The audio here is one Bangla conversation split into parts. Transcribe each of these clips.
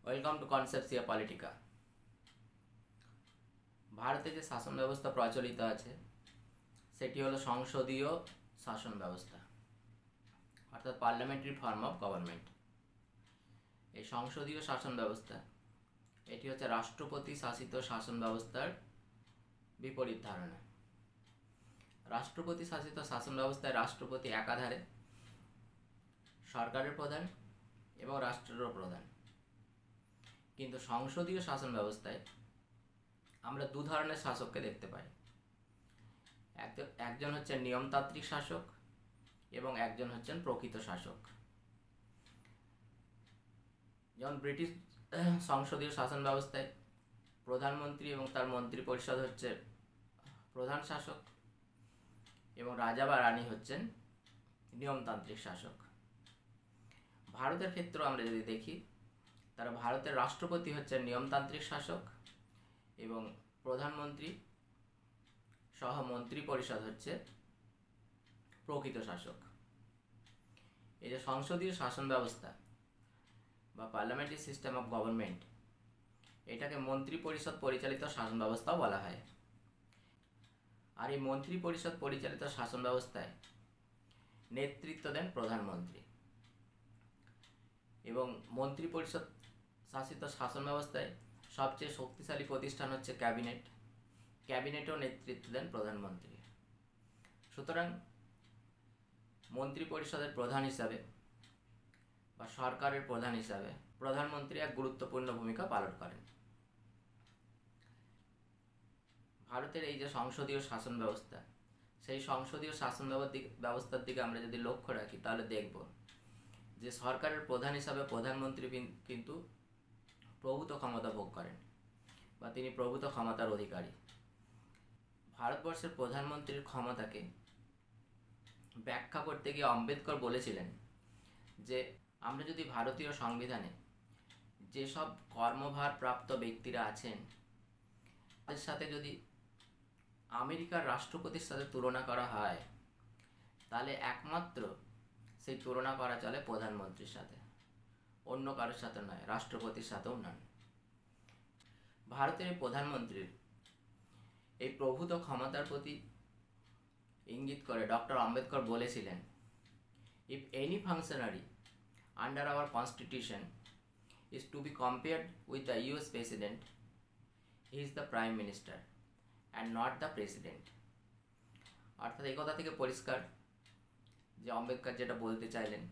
Welcome to কনসেপসিয়া Politika. ভারতে যে শাসন ব্যবস্থা প্রচলিত আছে সেটি হলো সংসদীয় শাসন ব্যবস্থা, অর্থাৎ পার্লামেন্টারি ফর্ম অফ গভর্নমেন্ট। এই সংসদীয় শাসন ব্যবস্থা এটি হচ্ছে রাষ্ট্রপতি শাসিত শাসন ব্যবস্থার বিপরীত ধারণা। রাষ্ট্রপতি শাসিত শাসন ব্যবস্থায় রাষ্ট্রপতি একাধারে সরকারের প্রধান এবং রাষ্ট্রেরও প্রধান, কিন্তু সংসদীয় শাসন ব্যবস্থায় আমরা দু ধরনের শাসককে দেখতে পাই। একজন হচ্ছেন নিয়মতান্ত্রিক শাসক এবং একজন হচ্ছেন প্রকৃত শাসক। যেমন ব্রিটিশ সংসদীয় শাসন ব্যবস্থায় প্রধানমন্ত্রী এবং তার মন্ত্রী পরিষদ হচ্ছে প্রধান শাসক এবং রাজা বা রানী হচ্ছেন নিয়মতান্ত্রিক শাসক। ভারতের ক্ষেত্রেও আমরা যদি দেখি, তারা ভারতের রাষ্ট্রপতি হচ্ছেন নিয়মতান্ত্রিক শাসক এবং প্রধানমন্ত্রী সহ মন্ত্রী পরিষদ হচ্ছে প্রকৃত শাসক। এই যে সংসদীয় শাসন ব্যবস্থা বা পার্লামেন্টারি সিস্টেম অফ গভর্নমেন্ট, এটাকে মন্ত্রী পরিষদ পরিচালিত শাসন ব্যবস্থাও বলা হয়। আর এই মন্ত্রী পরিষদ পরিচালিত শাসন ব্যবস্থায় নেতৃত্ব দেন প্রধানমন্ত্রী এবং মন্ত্রী পরিষদ শাসিত শাসন ব্যবস্থায় সবচেয়ে শক্তিশালী প্রতিষ্ঠান হচ্ছে ক্যাবিনেট। ক্যাবিনেটেও নেতৃত্ব দেন প্রধানমন্ত্রী। সুতরাং মন্ত্রী পরিষদের প্রধান হিসাবে বা সরকারের প্রধান হিসাবে প্রধানমন্ত্রী এক গুরুত্বপূর্ণ ভূমিকা পালন করেন। ভারতের এই যে সংসদীয় শাসন ব্যবস্থা, সেই সংসদীয় শাসন ব্যবস্থার দিকে আমরা যদি লক্ষ্য রাখি তাহলে দেখব যে সরকারের প্রধান হিসাবে প্রধানমন্ত্রী কিন্তু প্রভূত ক্ষমতা ভোগ করেন বা তিনি প্রভূত ক্ষমতার অধিকারী। ভারতবর্ষের প্রধানমন্ত্রীর ক্ষমতাকে ব্যাখ্যা করতে গিয়ে আম্বেদকর বলেছিলেন যে আমরা যদি ভারতীয় সংবিধানে যেসব কর্মভারপ্রাপ্ত ব্যক্তিরা আছেন তাদের সাথে যদি আমেরিকার রাষ্ট্রপতির সাথে তুলনা করা হয়, তাহলে একমাত্র সেই তুলনা করা চলে প্রধানমন্ত্রীর সাথে, অন্য কারোর সাথে নয়, রাষ্ট্রপতির সাথেও নয়। ভারতের এই প্রধানমন্ত্রীর এই প্রভূত ক্ষমতার প্রতি ইঙ্গিত করে ডক্টর আম্বেদকর বলেছিলেন, if any functionary under our constitution is to be compared with the US president, he is the prime minister and not the president. অর্থাৎ এই কথা থেকে পরিষ্কার যে আম্বেদকর যেটা বলতে চাইলেন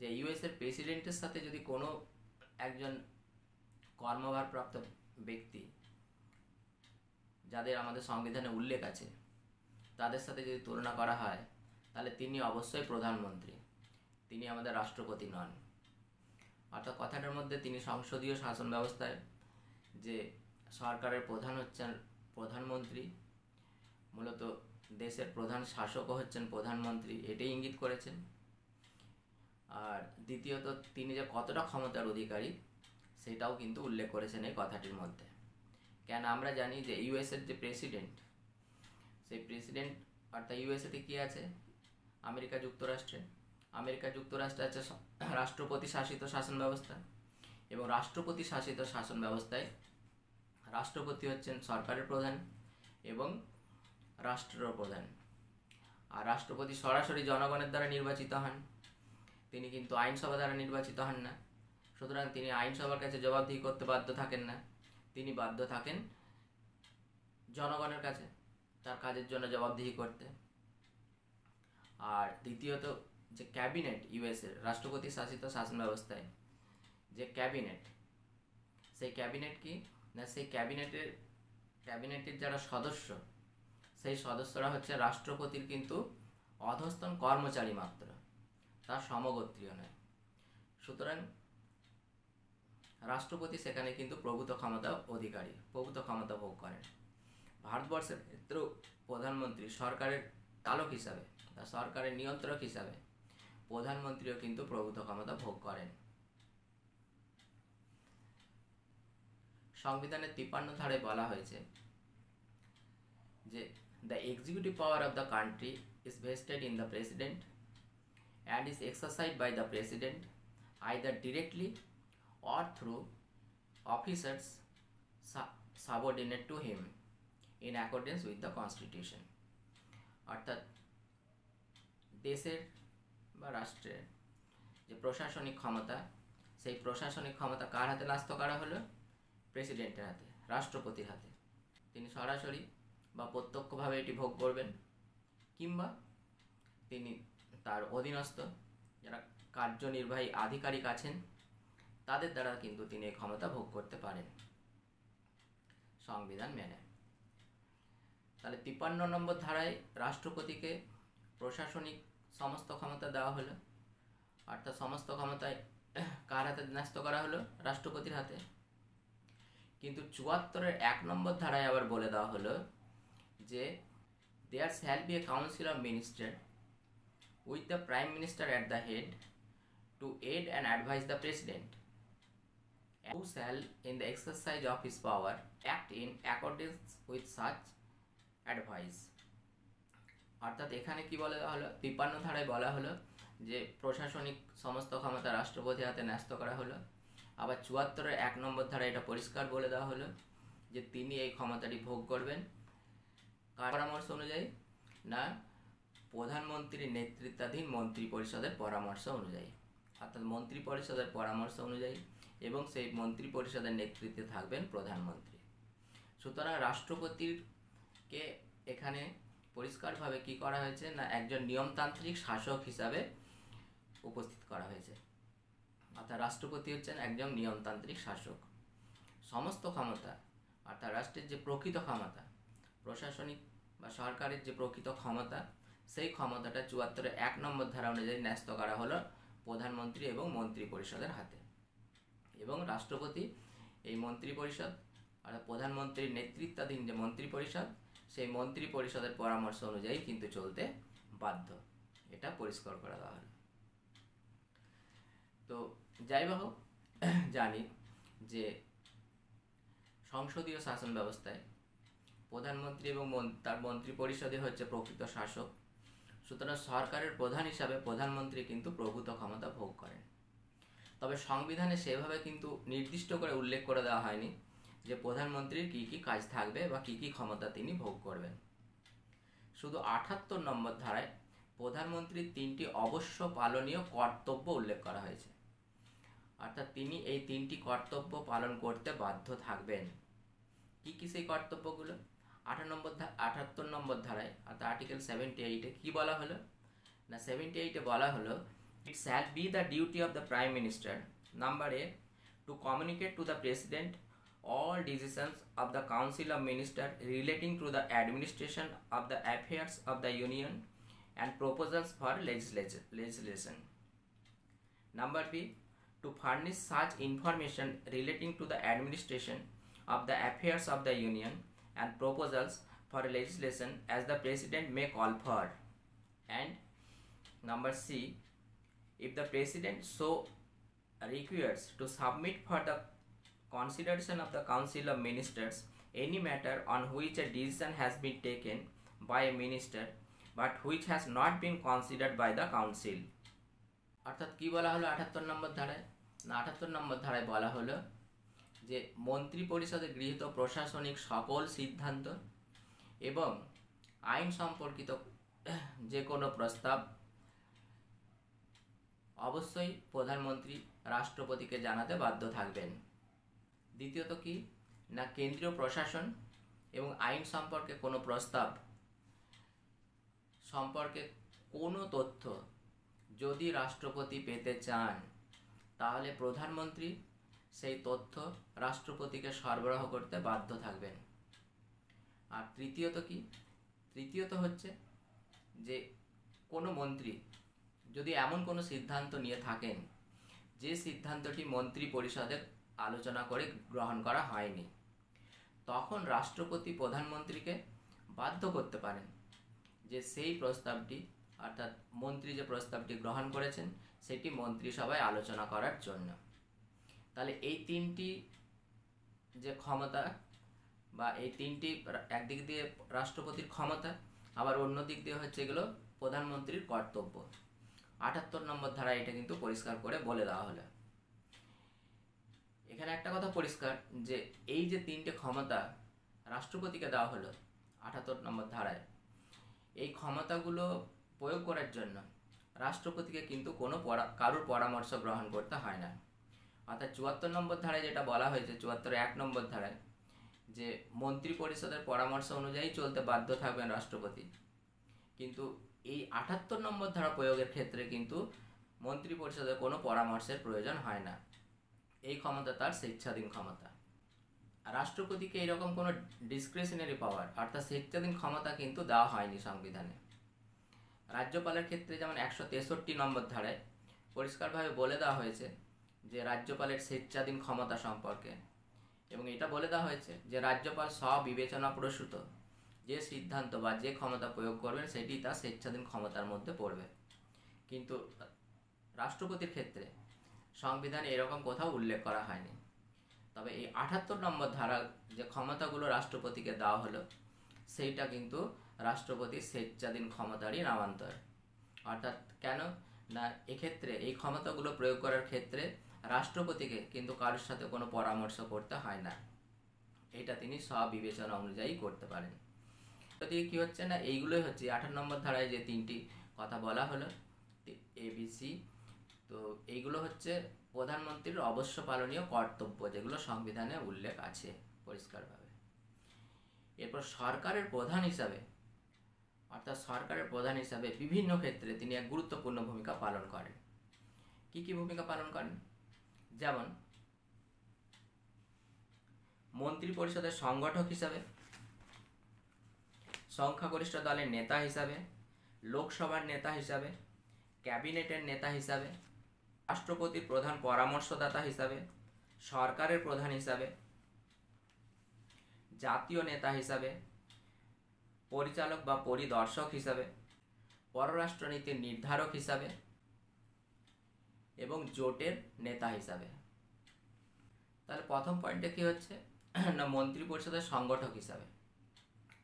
যে ইউএসের প্রেসিডেন্টের সাথে যদি কোনো একজন কর্মভারপ্রাপ্ত ব্যক্তি যাদের আমাদের সংবিধানে উল্লেখ আছে তাদের সাথে যদি তুলনা করা হয়, তাহলে তিনি অবশ্যই প্রধানমন্ত্রী, তিনি আমাদের রাষ্ট্রপতি নন। অর্থাৎ কথাটার মধ্যে তিনি সংসদীয় শাসন ব্যবস্থায় যে সরকারের প্রধান হচ্ছেন প্রধানমন্ত্রী, মূলত দেশের প্রধান শাসকও হচ্ছেন প্রধানমন্ত্রী, এটাই ইঙ্গিত করেছেন। আর দ্বিতীয়ত তিনি যে কতটা ক্ষমতার অধিকারী সেটাও কিন্তু উল্লেখ করেছেন এই কথাটির মধ্যে। কেন আমরা জানি যে ইউএসের যে প্রেসিডেন্ট, সেই প্রেসিডেন্ট অর্থাৎ ইউএসএতে কী আছে, আমেরিকা যুক্তরাষ্ট্রে আছে রাষ্ট্রপতি শাসিত শাসন ব্যবস্থা এবং রাষ্ট্রপতি শাসিত শাসন ব্যবস্থায় রাষ্ট্রপতি হচ্ছেন সরকারের প্রধান এবং রাষ্ট্রের প্রধান। আর রাষ্ট্রপতি সরাসরি জনগণের দ্বারা নির্বাচিত হন, তিনি কিন্তু আইনসভা দ্বারা নির্বাচিত হন না। সুতরাং তিনি আইনসভার কাছে জবাবদিহি করতে বাধ্য থাকেন না, তিনি বাধ্য থাকেন জনগণের কাছে তার কাজের জন্য জবাবদিহি করতে। আর দ্বিতীয়ত যে ক্যাবিনেট ইউএসের রাষ্ট্রপতি শাসিত শাসন ব্যবস্থায় যে ক্যাবিনেট, সেই ক্যাবিনেট কি না, সেই ক্যাবিনেটের যারা সদস্য, সেই সদস্যরা হচ্ছে রাষ্ট্রপতির কিন্তু অধস্তন কর্মচারী মাত্র, তার সমগোত্রীয় নয়। সুতরাং রাষ্ট্রপতি সেখানে কিন্তু প্রভূত ক্ষমতা ভোগ করেন। ভারতবর্ষের ক্ষেত্রেও প্রধানমন্ত্রী সরকারের চালক হিসাবে বা সরকারের নিয়ন্ত্রক হিসাবে প্রধানমন্ত্রীও কিন্তু প্রভূত ক্ষমতা ভোগ করেন। সংবিধানের 53 ধারায় বলা হয়েছে যে the executive power of the country is vested in the president and is exercised by the president either directly or through officers subordinate to him in accordance with the constitution। অর্থাৎ দেশের বা রাষ্ট্রের যে প্রশাসনিক ক্ষমতা, সেই প্রশাসনিক ক্ষমতা কার হাতে ন্যস্ত করা হলো? প্রেসিডেন্টের হাতে, রাষ্ট্রপতির হাতে। তিনি সরাসরি বা প্রত্যক্ষভাবে এটি ভোগ করবেন, কিংবা তিনি তার অধীনস্থ যারা কার্যনির্বাহী আধিকারিক আছেন তাদের দ্বারা কিন্তু তিনি এই ক্ষমতা ভোগ করতে পারেন সংবিধান মেনে। তাহলে 53 নম্বর ধারায় রাষ্ট্রপতিকে প্রশাসনিক সমস্ত ক্ষমতা দেওয়া হলো, অর্থাৎ সমস্ত ক্ষমতায় কার হাতে ন্যস্ত করা হলো? রাষ্ট্রপতির হাতে। কিন্তু 74-এর 1 নম্বর ধারায় আবার বলে দেওয়া হলো যে there shall be a council of ministers with the prime minister at the head to aid and advise the president, and who shall in the exercise of his power act in accordance with such advice। অর্থাৎ এখানে কি বলা হলো? 53 ধারায় বলা হলো যে প্রশাসনিক সমস্ত ক্ষমতা রাষ্ট্রপতির হাতে ন্যস্ত করা হলো। আবার 74-এর 1 নম্বর ধারায় এটা পরিষ্কার বলে দেওয়া হলো যে তিনি এই ক্ষমতাটি ভোগ করবেন কার পরামর্শ অনুযায়ী? না, প্রধানমন্ত্রীর নেতৃত্বাধীন মন্ত্রী পরিষদের পরামর্শ অনুযায়ী। অর্থাৎ মন্ত্রী পরিষদের পরামর্শ অনুযায়ী, এবং সেই মন্ত্রী পরিষদের নেতৃত্বে থাকবেন প্রধানমন্ত্রী। সুতরাং রাষ্ট্রপতিকে এখানে পরিষ্কারভাবে কি করা হয়েছে? না, একজন নিয়মতান্ত্রিক শাসক হিসাবে উপস্থিত করা হয়েছে। অর্থাৎ রাষ্ট্রপতি হচ্ছেন একজন নিয়মতান্ত্রিক শাসক। সমস্ত ক্ষমতা, অর্থাৎ রাষ্ট্রের যে প্রকৃত ক্ষমতা, প্রশাসনিক বা সরকারের যে প্রকৃত ক্ষমতা, সেই ক্ষমতাটা 74-এর 1 নম্বর ধারা অনুযায়ী ন্যস্ত করা হলো প্রধানমন্ত্রী এবং মন্ত্রী পরিষদের হাতে। এবং রাষ্ট্রপতি এই মন্ত্রী পরিষদ, অর্থাৎ প্রধানমন্ত্রীর নেতৃত্বাধীন যে মন্ত্রী পরিষদ, সেই মন্ত্রী পরিষদের পরামর্শ অনুযায়ী কিন্তু চলতে বাধ্য। এটা পরিষ্কার করে দেওয়া হলো। তো যাই হোক, জানি যে সংসদীয় শাসন ব্যবস্থায় প্রধানমন্ত্রী এবং তার মন্ত্রী পরিষদই হচ্ছে প্রকৃত শাসক। সুতরাং সরকারের প্রধান হিসাবে প্রধানমন্ত্রী কিন্তু প্রভূত ক্ষমতা ভোগ করেন। তবে সংবিধানে সেভাবে কিন্তু নির্দিষ্ট করে উল্লেখ করে দেওয়া হয়নি যে প্রধানমন্ত্রীর কী কী কাজ থাকবে বা কী কী ক্ষমতা তিনি ভোগ করবেন। শুধু 78 নম্বর ধারায় প্রধানমন্ত্রীর 3টি অবশ্য পালনীয় কর্তব্য উল্লেখ করা হয়েছে। অর্থাৎ তিনি এই 3টি কর্তব্য পালন করতে বাধ্য থাকবেন। কী কী সেই কর্তব্যগুলো? 78 নম্বর ধারায়, অর্থাৎ আর্টিকেল 78-এ কী বলা হলো? না, 78-এ বলা হলো, it shall be the duty of the prime minister, number A, to communicate to the president all decisions of the council of ministers relating to the administration of the affairs of the union and proposals for legislation. Number B, to furnish such information relating to the administration of the affairs of the union and proposals for legislation as the president may call for. And number C, if the president so requires, to submit for the consideration of the council of ministers any matter on which a decision has been taken by a minister but which has not been considered by the council। অর্থাৎ কি বলা হলো 78 নম্বর ধারায়? না, 78 নম্বর ধারায় বলা হলো যে মন্ত্রী পরিষদে গৃহীত প্রশাসনিক সকল সিদ্ধান্ত এবং আইন সম্পর্কিত যে কোনো প্রস্তাব অবশ্যই প্রধানমন্ত্রী রাষ্ট্রপতিকে জানাতে বাধ্য থাকবেন। দ্বিতীয়ত কি? না, কেন্দ্রীয় প্রশাসন এবং আইন সম্পর্কে কোনো প্রস্তাব সম্পর্কে কোনো তথ্য যদি রাষ্ট্রপতি পেতে চান, তাহলে প্রধানমন্ত্রী সেই তথ্য রাষ্ট্রপতিকে সরবরাহ করতে বাধ্য থাকবেন। আর তৃতীয়ত কি? তৃতীয়ত হচ্ছে যে কোনো মন্ত্রী যদি এমন কোনো সিদ্ধান্ত নিয়ে থাকেন যে সিদ্ধান্তটি মন্ত্রী পরিষদের আলোচনা করে গ্রহণ করা হয়নি, তখন রাষ্ট্রপতি প্রধানমন্ত্রীকে বাধ্য করতে পারেন যে সেই প্রস্তাবটি, অর্থাৎ মন্ত্রী যে প্রস্তাবটি গ্রহণ করেছেন সেটি মন্ত্রিসভায় আলোচনা করার জন্য। তাহলে এই 3টি যে ক্ষমতা বা এই 3টি, একদিক দিয়ে রাষ্ট্রপতির ক্ষমতা, আবার অন্য দিক দিয়ে হচ্ছে এগুলো প্রধানমন্ত্রীর কর্তব্য। 78 নম্বর ধারায় এটা কিন্তু পরিষ্কার করে বলে দেওয়া হলো। এখানে একটা কথা পরিষ্কার যে এই যে 3টে ক্ষমতা রাষ্ট্রপতিকে দেওয়া হলো 78 নম্বর ধারায়, এই ক্ষমতাগুলো প্রয়োগ করার জন্য রাষ্ট্রপতিকে কিন্তু কোনো কারোর পরামর্শ গ্রহণ করতে হয় না। অর্থাৎ 74 নম্বর ধারায় যেটা বলা হয়েছে, 74(1) নম্বর ধারায়, যে মন্ত্রী পরিষদের পরামর্শ অনুযায়ী চলতে বাধ্য থাকবেন রাষ্ট্রপতি, কিন্তু এই 78 নম্বর ধারা প্রয়োগের ক্ষেত্রে কিন্তু মন্ত্রী পরিষদের কোনো পরামর্শের প্রয়োজন হয় না। এই ক্ষমতা তার স্বেচ্ছাধীন ক্ষমতা। রাষ্ট্রপতিকে এরকম কোনো ডিসক্রিশনারি পাওয়ার অর্থাৎ স্বেচ্ছাধীন ক্ষমতা কিন্তু দেওয়া হয়নি সংবিধানে। রাজ্যপালের ক্ষেত্রে যেমন 163 নম্বর ধারায় পরিষ্কারভাবে বলে দেওয়া হয়েছে যে রাজ্যপালের স্বেচ্ছাধীন ক্ষমতা সম্পর্কে, এবং এটা বলে দেওয়া হয়েছে যে রাজ্যপাল স্ববিবেচনা প্রসূত যে সিদ্ধান্ত বা যে ক্ষমতা প্রয়োগ করবেন সেটি তার স্বেচ্ছাধীন ক্ষমতার মধ্যে পড়বে। কিন্তু রাষ্ট্রপতির ক্ষেত্রে সংবিধানে এরকম কোথাও উল্লেখ করা হয়নি। তবে এই 78 নম্বর ধারা যে ক্ষমতাগুলো রাষ্ট্রপতিকে দেওয়া হলো সেইটা কিন্তু রাষ্ট্রপতির স্বেচ্ছাধীন ক্ষমতারই নামান্তর। অর্থাৎ কেন না, এক্ষেত্রে এই ক্ষমতাগুলো প্রয়োগ করার ক্ষেত্রে রাষ্ট্রপতিকে কিন্তু কারোর সাথে কোনো পরামর্শ করতে হয় না, এটা তিনি স্ববিবেচনা অনুযায়ী করতে পারেন। এদিকে কী হচ্ছে না, এইগুলোই হচ্ছে 18 নম্বর ধারায় যে 3টি কথা বলা হলো ABC, তো এইগুলো হচ্ছে প্রধানমন্ত্রীর অবশ্য পালনীয় কর্তব্য, যেগুলো সংবিধানে উল্লেখ আছে পরিষ্কারভাবে। এরপর সরকারের প্রধান হিসাবে, অর্থাৎ সরকারের প্রধান হিসাবে বিভিন্ন ক্ষেত্রে তিনি এক গুরুত্বপূর্ণ ভূমিকা পালন করেন। কি কি ভূমিকা পালন করেন? যেমন মন্ত্রী পরিষদের সংগঠক হিসাবে, সংখ্যাগরিষ্ঠ দলের নেতা হিসাবে, লোকসভার নেতা হিসাবে, ক্যাবিনেটের নেতা হিসাবে, রাষ্ট্রপতির প্রধান পরামর্শদাতা হিসাবে, সরকারের প্রধান হিসাবে, জাতীয় নেতা হিসাবে, পরিচালক বা পরিদর্শক হিসাবে, পররাষ্ট্রনীতির নির্ধারক হিসাবে এবং জোটের নেতা হিসাবে। তাহলে প্রথম পয়েন্টে কি হচ্ছে না, মন্ত্রী পরিষদের সংগঠক হিসাবে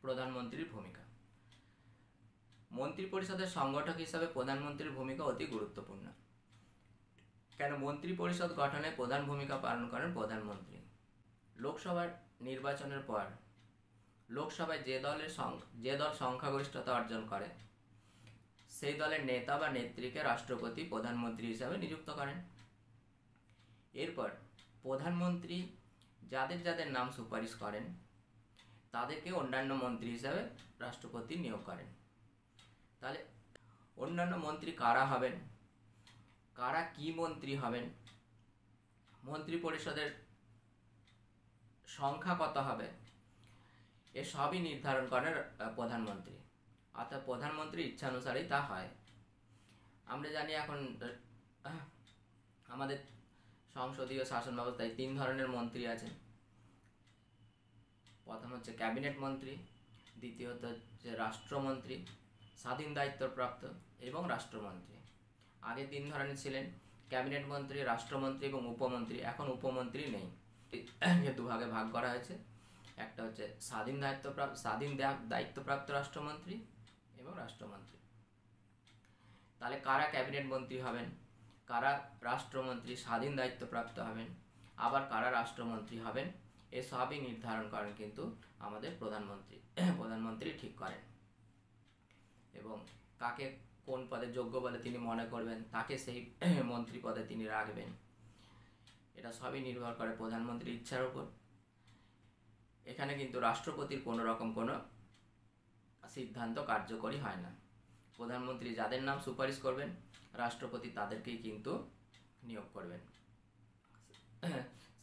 প্রধানমন্ত্রীর ভূমিকা। মন্ত্রী পরিষদের সংগঠক হিসাবে প্রধানমন্ত্রীর ভূমিকা অতি গুরুত্বপূর্ণ। কেন? মন্ত্রী পরিষদ গঠনে প্রধান ভূমিকা পালন করেন প্রধানমন্ত্রী। লোকসভার নির্বাচনের পর লোকসভায় যে দল সংখ্যাগরিষ্ঠতা অর্জন করে সেই দলের নেতা বা নেত্রীকে রাষ্ট্রপতি প্রধানমন্ত্রী হিসাবে নিযুক্ত করেন। এরপর প্রধানমন্ত্রী যাদের যাদের নাম সুপারিশ করেন তাদেরকে অন্যান্য মন্ত্রী হিসাবে রাষ্ট্রপতি নিয়োগ করেন। তাহলে অন্যান্য মন্ত্রী কারা হবেন, কারা কি মন্ত্রী হবেন, মন্ত্রী পরিষদের সংখ্যা কত হবে, এসবই নির্ধারণ করেন প্রধানমন্ত্রী। অর্থাৎ প্রধানমন্ত্রীর ইচ্ছানুসারেই তা হয়। আমরা জানি এখন আমাদের সংসদীয় শাসন ব্যবস্থায় 3 ধরনের মন্ত্রী আছেন। প্রথম হচ্ছে ক্যাবিনেট মন্ত্রী, দ্বিতীয়ত হচ্ছে রাষ্ট্রমন্ত্রী, স্বাধীন দায়িত্বপ্রাপ্ত এবং রাষ্ট্রমন্ত্রী। আগে 3 ধরনের ছিলেন, ক্যাবিনেট মন্ত্রী, রাষ্ট্রমন্ত্রী এবং উপমন্ত্রী। এখন উপমন্ত্রী নেই, দুভাগে ভাগ করা হয়েছে। একটা হচ্ছে স্বাধীন দায়িত্বপ্রাপ্ত রাষ্ট্রমন্ত্রী এবং রাষ্ট্রমন্ত্রী। তাহলে কারা ক্যাবিনেট মন্ত্রী হবেন, কারা রাষ্ট্রমন্ত্রী স্বাধীন দায়িত্বপ্রাপ্ত হবেন, আবার কারা রাষ্ট্রমন্ত্রী হবেন, এসবই নির্ধারণ করেন কিন্তু আমাদের প্রধানমন্ত্রী ঠিক করেন। এবং কাকে কোন পদে যোগ্য বলে তিনি মনে করবেন তাকে সেই মন্ত্রী পদে তিনি রাখবেন। এটা সবই নির্ভর করে প্রধানমন্ত্রীর ইচ্ছার উপর। এখানে কিন্তু রাষ্ট্রপতির কোনো রকম কোনো সিদ্ধান্ত কার্যকরী হয় না। প্রধানমন্ত্রী যাদের নাম সুপারিশ করবেন রাষ্ট্রপতি তাদেরকেই কিন্তু নিয়োগ করবেন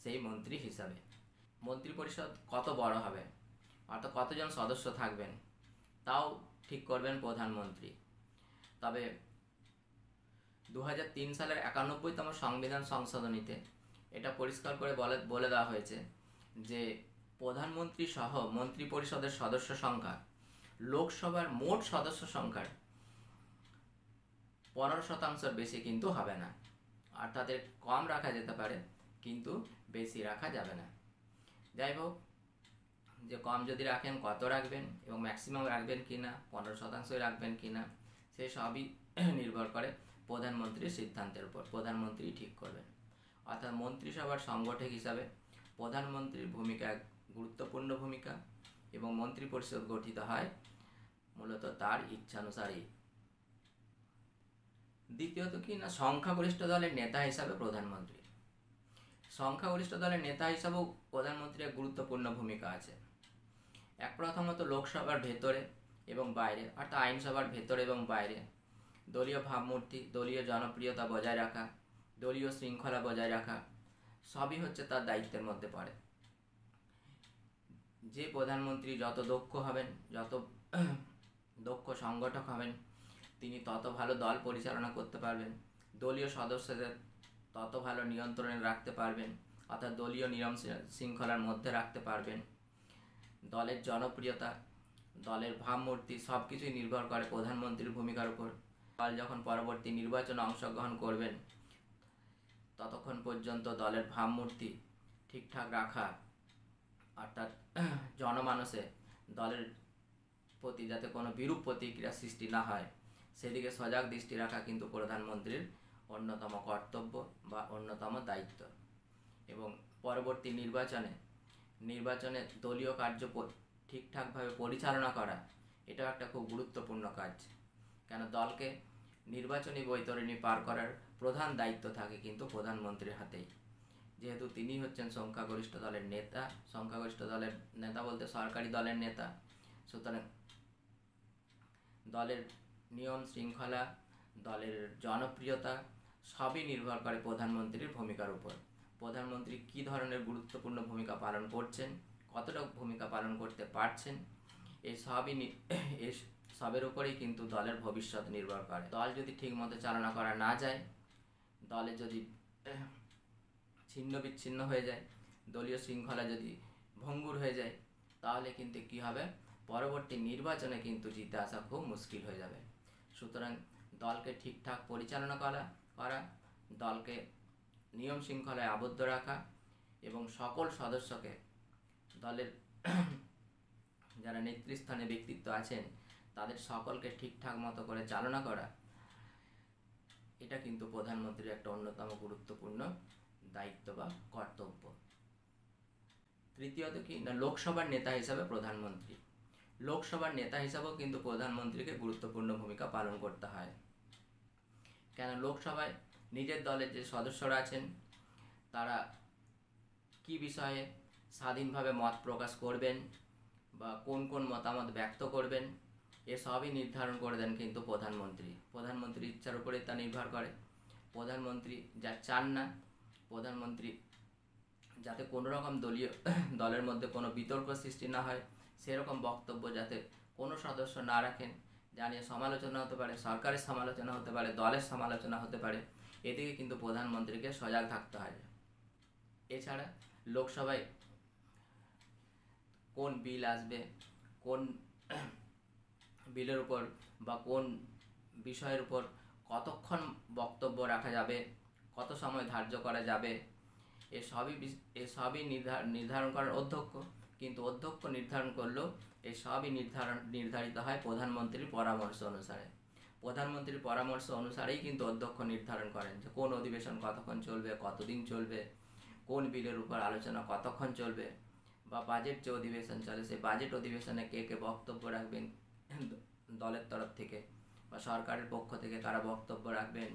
সেই মন্ত্রী হিসাবে। মন্ত্রী পরিষদ কত বড় হবে অর্থাৎ কতজন সদস্য থাকবেন তাও ঠিক করবেন প্রধানমন্ত্রী। তবে 2003 সালের 91তম সংবিধান সংশোধনীতে এটা পরিষ্কার করে বলে দেওয়া হয়েছে যে প্রধানমন্ত্রী সহ মন্ত্রী পরিষদের সদস্য সংখ্যা লোকসভার মোট সদস্য সংখ্যার 15% বেশি কিন্তু হবে না। অর্থাৎ কম রাখা যেতে পারে কিন্তু বেশি রাখা যাবে না। যাই হোক, যে কম যদি রাখেন কত রাখবেন এবং ম্যাক্সিমাম রাখবেন কিনা, 15% রাখবেন কিনা, সে সবই নির্ভর করে প্রধানমন্ত্রীর সিদ্ধান্তের উপর। প্রধানমন্ত্রী ঠিক করবেন। অর্থাৎ মন্ত্রিসভার সংগঠক হিসাবে প্রধানমন্ত্রীর ভূমিকা এক গুরুত্বপূর্ণ ভূমিকা, এবং মন্ত্রিপরিষদ গঠিত হয় মূলত তার ইচ্ছানুসারেই। দ্বিতীয়ত কি না, সংখ্যাগরিষ্ঠ দলের নেতা হিসাবে প্রধানমন্ত্রী। সংখ্যাগরিষ্ঠ দলের নেতা হিসাবেও প্রধানমন্ত্রীর এক গুরুত্বপূর্ণ ভূমিকা আছে। প্রথমত লোকসভার ভেতরে এবং বাইরে, অর্থাৎ আইনসভার ভেতরে এবং বাইরে দলীয় ভাবমূর্তি, দলীয় জনপ্রিয়তা বজায় রাখা, দলীয় শৃঙ্খলা বজায় রাখা সবই হচ্ছে তার দায়িত্বের মধ্যে পড়ে। যে প্রধানমন্ত্রী যত দক্ষ হবেন, যত দক্ষ সংগঠক হবেন, তিনি তত ভালো দল পরিচালনা করতে পারবেন, দলীয় সদস্যদের তত ভালো নিয়ন্ত্রণে রাখতে পারবেন, অর্থাৎ দলীয় নিয়ম শৃঙ্খলার মধ্যে রাখতে পারবেন। দলের জনপ্রিয়তা, দলের ভাবমূর্তি সব কিছুই নির্ভর করে প্রধানমন্ত্রীর ভূমিকার উপর। দল যখন পরবর্তী নির্বাচনে অংশগ্রহণ করবেন ততক্ষণ পর্যন্ত দলের ভাবমূর্তি ঠিকঠাক রাখা, অর্থাৎ জনমানসে দলের প্রতি যাতে কোনো বিরূপ প্রতিক্রিয়া সৃষ্টি না হয় সেদিকে সজাগ দৃষ্টি রাখা কিন্তু প্রধানমন্ত্রীর অন্যতম কর্তব্য বা অন্যতম দায়িত্ব। এবং পরবর্তী নির্বাচনে দলীয় কার্য ঠিকঠাকভাবে পরিচালনা করা এটাও একটা খুব গুরুত্বপূর্ণ কাজ। কেন, দলকে নির্বাচনী বৈতরণী পার করার প্রধান দায়িত্ব থাকে কিন্তু প্রধানমন্ত্রীর হাতেই, যেহেতু তিনি হচ্ছেন সংখ্যাগরিষ্ঠ দলের নেতা। সংখ্যাগরিষ্ঠ দলের নেতা বলতে সরকারি দলের নেতা। সুতরাং দলের নিয়ম শৃঙ্খলা, দলের জনপ্রিয়তা সবই নির্ভর করে প্রধানমন্ত্রীর ভূমিকার উপর। প্রধানমন্ত্রী কী ধরনের গুরুত্বপূর্ণ ভূমিকা পালন করছেন, কতটা ভূমিকা পালন করতে পারছেন, এই সবের উপরেই কিন্তু দলের ভবিষ্যৎ নির্ভর করে। দল যদি ঠিকমতো চালনা করা না যায়, দলে যদি ছিন্ন বিচ্ছিন্ন হয়ে যায়, দলীয় শৃঙ্খলা যদি ভঙ্গুর হয়ে যায়, তাহলে কিন্তু কী হবে, পরবর্তী নির্বাচনে কিন্তু জিতে আসা খুব মুশকিল হয়ে যাবে। সুতরাং দলকে ঠিকঠাক পরিচালনা করা, দলকে নিয়ম শৃঙ্খলায় আবদ্ধ রাখা এবং সকল সদস্যকে, দলের যারা নেতৃস্থানে ব্যক্তিত্ব আছেন তাদের সকলকে ঠিকঠাক মতো করে চালনা করা, এটা কিন্তু প্রধানমন্ত্রীর একটা অন্যতম গুরুত্বপূর্ণ দায়িত্ব বা কর্তব্য। তৃতীয়ত কি না, লোকসভার নেতা হিসাবে প্রধানমন্ত্রী। লোকসভার নেতা হিসাবেও কিন্তু প্রধানমন্ত্রীকে গুরুত্বপূর্ণ ভূমিকা পালন করতে হয়। কেন, লোকসভায় নিজের দলের যে সদস্যরা আছেন তারা কি বিষয়ে স্বাধীনভাবে মত প্রকাশ করবেন বা কোন কোন মতামত ব্যক্ত করবেন, এসবই নির্ধারণ করে দেন কিন্তু প্রধানমন্ত্রীর ইচ্ছার উপরে তা নির্ভর করে। প্রধানমন্ত্রী যা চান না, প্রধানমন্ত্রী যাতে কোনো রকম দলের মধ্যে কোনো বিতর্ক সৃষ্টি না হয়, সেরকম বক্তব্য যাতে কোনো সদস্য না রাখেন, যা নিয়ে সমালোচনা হতে পারে, সরকারের সমালোচনা হতে পারে, দলের সমালোচনা হতে পারে, এদিকে কিন্তু প্রধানমন্ত্রীকে সজাগ থাকতে হয়। এছাড়া লোকসভায় কোন বিল আসবে, কোন বিলের উপর বা কোন বিষয়ের উপর কতক্ষণ বক্তব্য রাখা যাবে, কত সময় ধার্য করা যাবে, এসবই নির্ধারণ করার অধ্যক্ষ। কিন্তু অধ্যক্ষ নির্ধারণ করলেও এসবই নির্ধারিত হয় প্রধানমন্ত্রীর পরামর্শ অনুসারে। প্রধানমন্ত্রীর পরামর্শ অনুসারেই কিন্তু অধ্যক্ষ নির্ধারণ করেন যে কোন অধিবেশন কতক্ষণ চলবে, কতদিন চলবে, কোন বিলের উপর আলোচনা কতক্ষণ চলবে, বা বাজেট যে অধিবেশন চলে সেই বাজেট অধিবেশনে কে কে বক্তব্য রাখবেন দলের তরফ থেকে, বা সরকারের পক্ষ থেকে কারা বক্তব্য রাখবেন,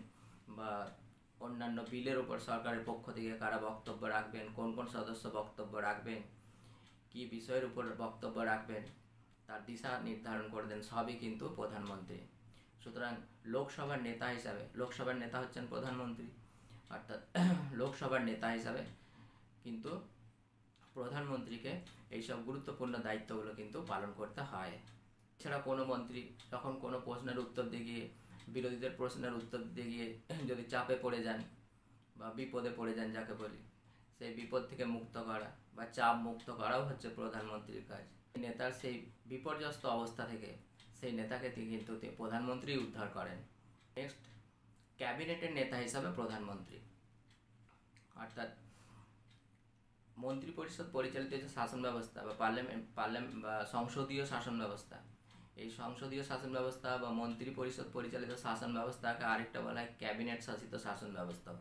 বা অন্যান্য বিলের উপর সরকারের পক্ষ থেকে কারা বক্তব্য রাখবেন, কোন কোন সদস্য বক্তব্য রাখবেন, কী বিষয়ের উপর বক্তব্য রাখবেন, তার দিশা নির্ধারণ করে দেন সবই কিন্তু প্রধানমন্ত্রী। সুতরাং লোকসভার নেতা হচ্ছেন প্রধানমন্ত্রী, অর্থাৎ লোকসভার নেতা হিসাবে কিন্তু প্রধানমন্ত্রীকে এইসব গুরুত্বপূর্ণ দায়িত্বগুলো কিন্তু পালন করতে হয়। এছাড়া কোনো মন্ত্রী যখন কোনো প্রশ্নের উত্তর দিয়ে গিয়ে, বিরোধীদের প্রশ্নের উত্তর দিয়ে গিয়ে যদি চাপে পড়ে যান বা বিপদে পড়ে যান যাকে বলি, সেই বিপদ থেকে মুক্ত করা বা চাপ মুক্ত করাও হচ্ছে প্রধানমন্ত্রীর কাজ। নেতার সেই বিপর্যস্ত অবস্থা থেকে সেই নেতাকে কিন্তু প্রধানমন্ত্রী উদ্ধার করেন। নেক্সট, ক্যাবিনেটের নেতা হিসাবে প্রধানমন্ত্রী, অর্থাৎ মন্ত্রিপরিষদ পরিচালিত যে শাসন ব্যবস্থা বা পার্লামেন্ট বা সংসদীয় শাসন ব্যবস্থা, এই সংসদীয় শাসন ব্যবস্থা বা মন্ত্রিপরিষদ পরিচালিত শাসন ব্যবস্থাকে আরেকটা বলা হয় ক্যাবিনেট শাসিত শাসন ব্যবস্থা।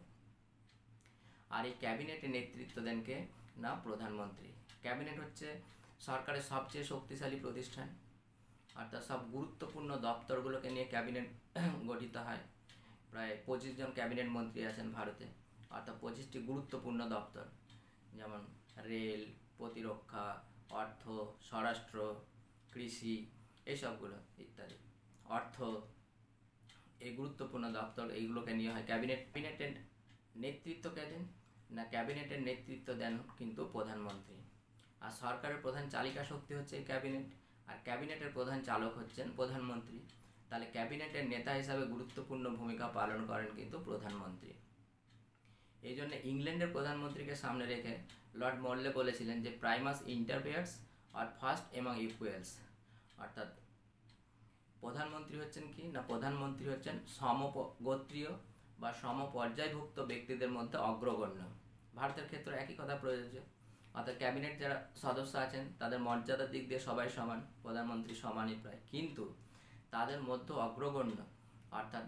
আর এই ক্যাবিনেটের নেতৃত্ব দেন কে না প্রধানমন্ত্রী। ক্যাবিনেট হচ্ছে সরকারের সবচেয়ে শক্তিশালী প্রতিষ্ঠান, অর্থাৎ সব গুরুত্বপূর্ণ দপ্তরগুলোকে নিয়ে ক্যাবিনেট গঠিত হয়। প্রায় 25 জন ক্যাবিনেট মন্ত্রী আছেন ভারতে, অর্থাৎ 25টি গুরুত্বপূর্ণ দপ্তর, যেমন রেল, প্রতিরক্ষা, অর্থ, স্বরাষ্ট্র, কৃষি, এইসবগুলো ইত্যাদি, অর্থ, এই গুরুত্বপূর্ণ দপ্তর এইগুলোকে নিয়ে হয় ক্যাবিনেট। ক্যাবিনেটের নেতৃত্ব কে দেন না ক্যাবিনেটের নেতৃত্ব দেন কিন্তু প্রধানমন্ত্রী। আর সরকারের প্রধান চালিকা শক্তি হচ্ছে এই ক্যাবিনেট, আর ক্যাবিনেটের প্রধান চালক হচ্ছেন প্রধানমন্ত্রী। তাহলে ক্যাবিনেটের নেতা হিসাবে গুরুত্বপূর্ণ ভূমিকা পালন করেন কিন্তু প্রধানমন্ত্রী। এই জন্য ইংল্যান্ডের প্রধানমন্ত্রীকে সামনে রেখে লর্ড মরলে বলেছিলেন যে প্রাইমাস ইন্টারফেয়ার্স আর ফার্স্ট এমং ইকুয়ালস, অর্থাৎ প্রধানমন্ত্রী হচ্ছেন কি না প্রধানমন্ত্রী হচ্ছেন সমগোত্রীয় বা সমপর্যায়ভুক্ত ব্যক্তিদের মধ্যে অগ্রগণ্য। ভারতের ক্ষেত্রে একই কথা প্রযোজ্য, অর্থাৎ ক্যাবিনেট যারা সদস্য আছেন তাদের মর্যাদার দিক দিয়ে সবাই সমান, প্রধানমন্ত্রী সমানই প্রায়, কিন্তু তাদের মধ্যে অগ্রগণ্য অর্থাৎ